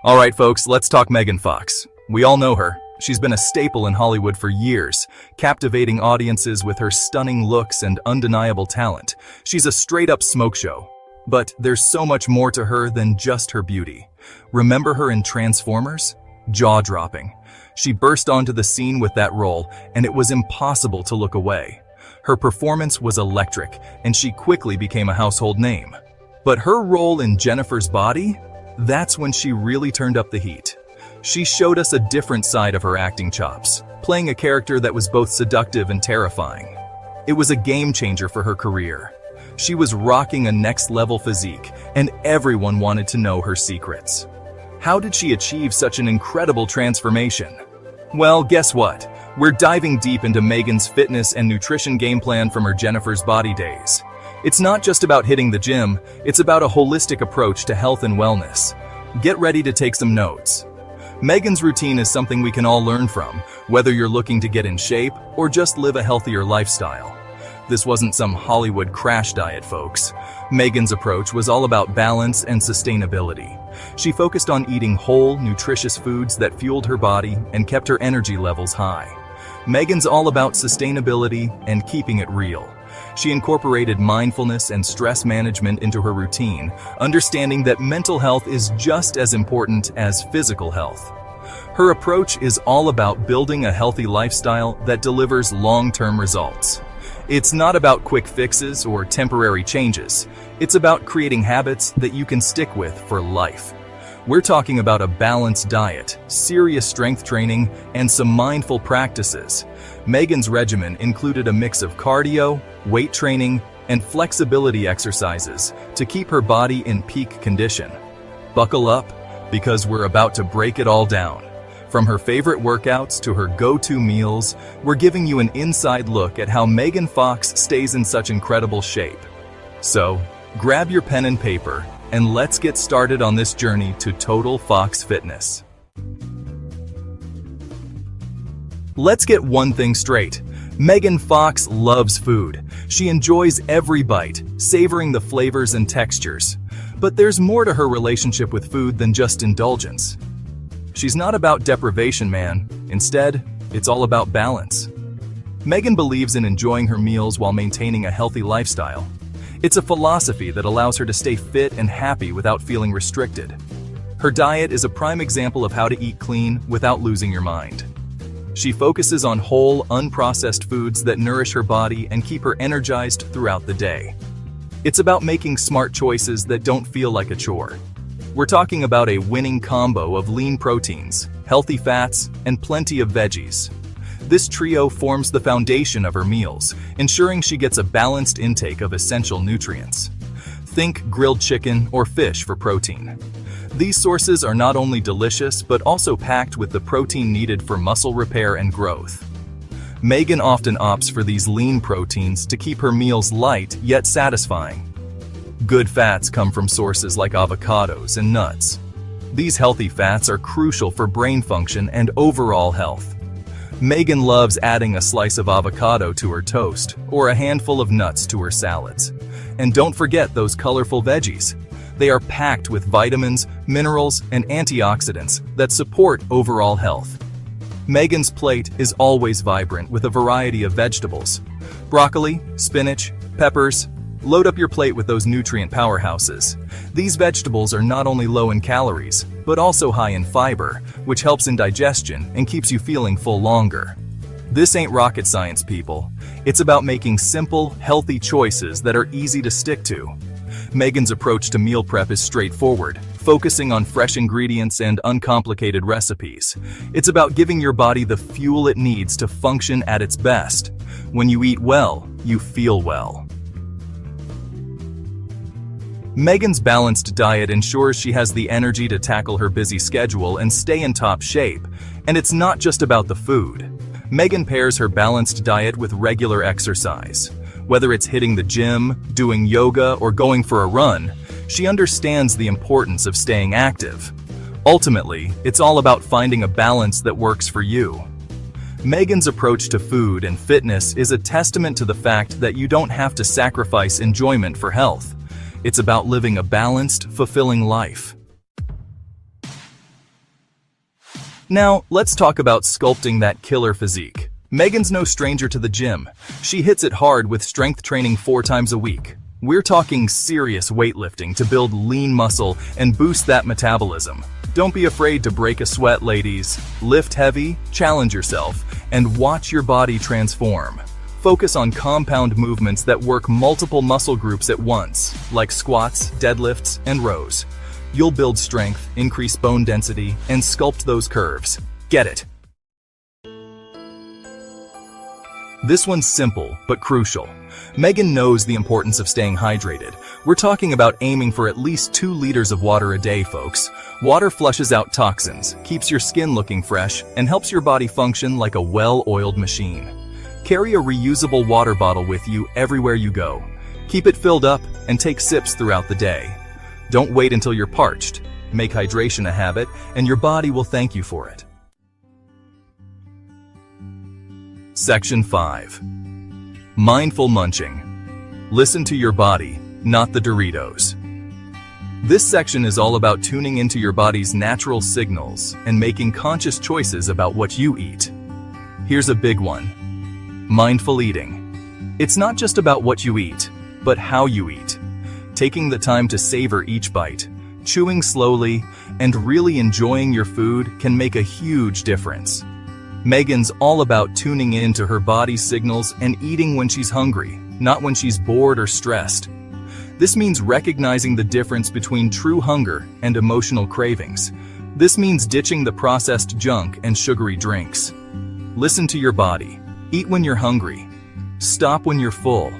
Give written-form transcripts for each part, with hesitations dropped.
Alright folks, let's talk Megan Fox. We all know her. She's been a staple in Hollywood for years, captivating audiences with her stunning looks and undeniable talent. She's a straight-up smoke show. But there's so much more to her than just her beauty. Remember her in Transformers? Jaw-dropping. She burst onto the scene with that role, and it was impossible to look away. Her performance was electric, and she quickly became a household name. But her role in Jennifer's Body? That's when she really turned up the heat. She showed us a different side of her acting chops, playing a character that was both seductive and terrifying. It was a game changer for her career. She was rocking a next-level physique, and everyone wanted to know her secrets. How did she achieve such an incredible transformation? Well, guess what? We're diving deep into Megan's fitness and nutrition game plan from her Jennifer's Body days. It's not just about hitting the gym, it's about a holistic approach to health and wellness. Get ready to take some notes. Megan's routine is something we can all learn from, whether you're looking to get in shape or just live a healthier lifestyle. This wasn't some Hollywood crash diet, folks. Megan's approach was all about balance and sustainability. She focused on eating whole, nutritious foods that fueled her body and kept her energy levels high. Megan's all about sustainability and keeping it real. She incorporated mindfulness and stress management into her routine, understanding that mental health is just as important as physical health. Her approach is all about building a healthy lifestyle that delivers long-term results. It's not about quick fixes or temporary changes. It's about creating habits that you can stick with for life. We're talking about a balanced diet, serious strength training, and some mindful practices. Megan's regimen included a mix of cardio, weight training, and flexibility exercises to keep her body in peak condition. Buckle up, because we're about to break it all down. From her favorite workouts to her go-to meals, we're giving you an inside look at how Megan Fox stays in such incredible shape. So, grab your pen and paper, and let's get started on this journey to total Fox fitness. Let's get one thing straight. Megan Fox loves food. She enjoys every bite, savoring the flavors and textures. But there's more to her relationship with food than just indulgence. She's not about deprivation, man. Instead, it's all about balance. Megan believes in enjoying her meals while maintaining a healthy lifestyle. It's a philosophy that allows her to stay fit and happy without feeling restricted. Her diet is a prime example of how to eat clean without losing your mind. She focuses on whole, unprocessed foods that nourish her body and keep her energized throughout the day. It's about making smart choices that don't feel like a chore. We're talking about a winning combo of lean proteins, healthy fats, and plenty of veggies. This trio forms the foundation of her meals, ensuring she gets a balanced intake of essential nutrients. Think grilled chicken or fish for protein. These sources are not only delicious, but also packed with the protein needed for muscle repair and growth. Megan often opts for these lean proteins to keep her meals light yet satisfying. Good fats come from sources like avocados and nuts. These healthy fats are crucial for brain function and overall health. Megan loves adding a slice of avocado to her toast or a handful of nuts to her salads. And don't forget those colorful veggies. They are packed with vitamins, minerals, and antioxidants that support overall health. Megan's plate is always vibrant with a variety of vegetables. Broccoli, spinach, peppers. Load up your plate with those nutrient powerhouses. These vegetables are not only low in calories, but also high in fiber, which helps in digestion and keeps you feeling full longer. This ain't rocket science, people. It's about making simple, healthy choices that are easy to stick to. Megan's approach to meal prep is straightforward, focusing on fresh ingredients and uncomplicated recipes. It's about giving your body the fuel it needs to function at its best. When you eat well, you feel well. Megan's balanced diet ensures she has the energy to tackle her busy schedule and stay in top shape. And it's not just about the food. Megan pairs her balanced diet with regular exercise. Whether it's hitting the gym, doing yoga, or going for a run, she understands the importance of staying active. Ultimately, it's all about finding a balance that works for you. Megan's approach to food and fitness is a testament to the fact that you don't have to sacrifice enjoyment for health. It's about living a balanced, fulfilling life. Now, let's talk about sculpting that killer physique. Megan's no stranger to the gym. She hits it hard with strength training 4 times a week. We're talking serious weightlifting to build lean muscle and boost that metabolism. Don't be afraid to break a sweat, ladies. Lift heavy, challenge yourself, and watch your body transform. Focus on compound movements that work multiple muscle groups at once, like squats, deadlifts, and rows. You'll build strength, increase bone density, and sculpt those curves. Get it? This one's simple, but crucial. Megan knows the importance of staying hydrated. We're talking about aiming for at least 2 liters of water a day, folks. Water flushes out toxins, keeps your skin looking fresh, and helps your body function like a well-oiled machine. Carry a reusable water bottle with you everywhere you go. Keep it filled up and take sips throughout the day. Don't wait until you're parched. Make hydration a habit, and your body will thank you for it. Section 5. Mindful munching. Listen to your body, not the Doritos. This section is all about tuning into your body's natural signals and making conscious choices about what you eat. Here's a big one. Mindful eating. It's not just about what you eat, but how you eat. Taking the time to savor each bite, chewing slowly, and really enjoying your food can make a huge difference. Megan's all about tuning in to her body's signals and eating when she's hungry, not when she's bored or stressed. This means recognizing the difference between true hunger and emotional cravings. This means ditching the processed junk and sugary drinks. Listen to your body. Eat when you're hungry. Stop when you're full.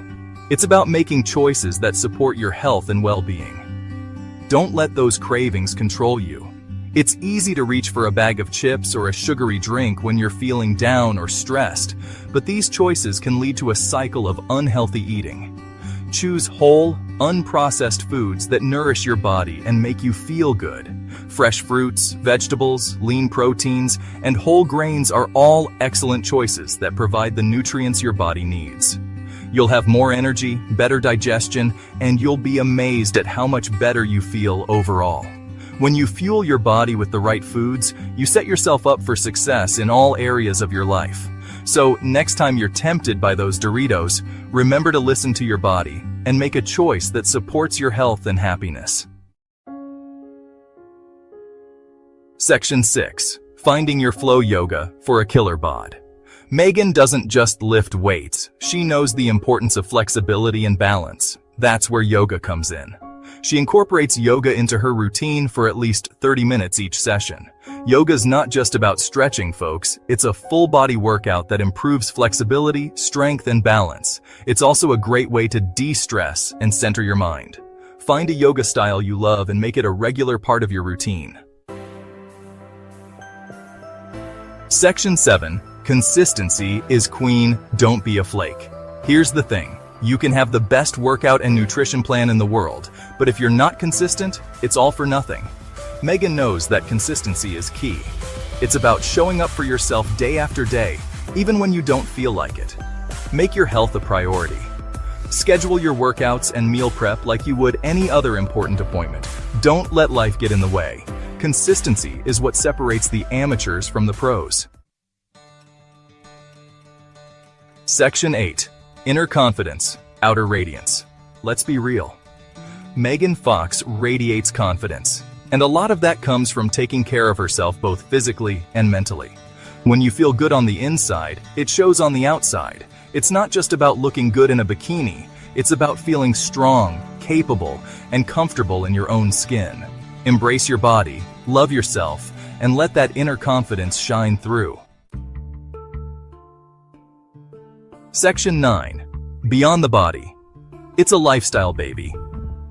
It's about making choices that support your health and well-being. Don't let those cravings control you. It's easy to reach for a bag of chips or a sugary drink when you're feeling down or stressed, but these choices can lead to a cycle of unhealthy eating. Choose whole, unprocessed foods that nourish your body and make you feel good. Fresh fruits, vegetables, lean proteins, and whole grains are all excellent choices that provide the nutrients your body needs. You'll have more energy, better digestion, and you'll be amazed at how much better you feel overall. When you fuel your body with the right foods, you set yourself up for success in all areas of your life. So next time you're tempted by those Doritos, remember to listen to your body and make a choice that supports your health and happiness. Section 6. Finding your flow yoga for a killer bod. Megan doesn't just lift weights. She knows the importance of flexibility and balance. That's where yoga comes in. She incorporates yoga into her routine for at least 30 minutes each session. Yoga's not just about stretching, folks. It's a full-body workout that improves flexibility, strength, and balance. It's also a great way to de-stress and center your mind. Find a yoga style you love and make it a regular part of your routine. Section 7. Consistency is queen, don't be a flake. Here's the thing. You can have the best workout and nutrition plan in the world, but if you're not consistent, it's all for nothing. Megan knows that consistency is key. It's about showing up for yourself day after day, even when you don't feel like it. Make your health a priority. Schedule your workouts and meal prep like you would any other important appointment. Don't let life get in the way. Consistency is what separates the amateurs from the pros. Section 8. Inner confidence, outer radiance. Let's be real. Megan Fox radiates confidence, and a lot of that comes from taking care of herself both physically and mentally. When you feel good on the inside, it shows on the outside. It's not just about looking good in a bikini, it's about feeling strong, capable, and comfortable in your own skin. Embrace your body, love yourself, and let that inner confidence shine through. Section 9. Beyond the body. It's a lifestyle, baby.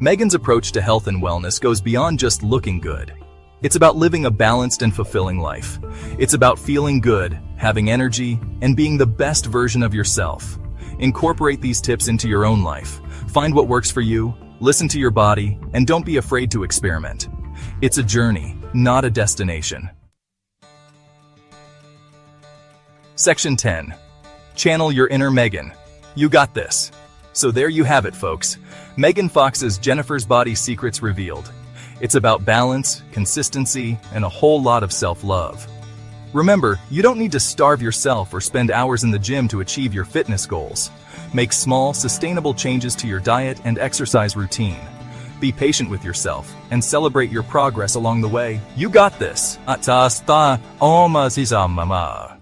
Megan's approach to health and wellness goes beyond just looking good. It's about living a balanced and fulfilling life. It's about feeling good, having energy, and being the best version of yourself. Incorporate these tips into your own life. Find what works for you, listen to your body, and don't be afraid to experiment. It's a journey, not a destination. Section 10. Channel your inner Megan. You got this. So there you have it, folks. Megan Fox's Jennifer's Body Secrets revealed. It's about balance, consistency, and a whole lot of self-love. Remember, you don't need to starve yourself or spend hours in the gym to achieve your fitness goals. Make small, sustainable changes to your diet and exercise routine. Be patient with yourself and celebrate your progress along the way. You got this. Atasta omazizamama.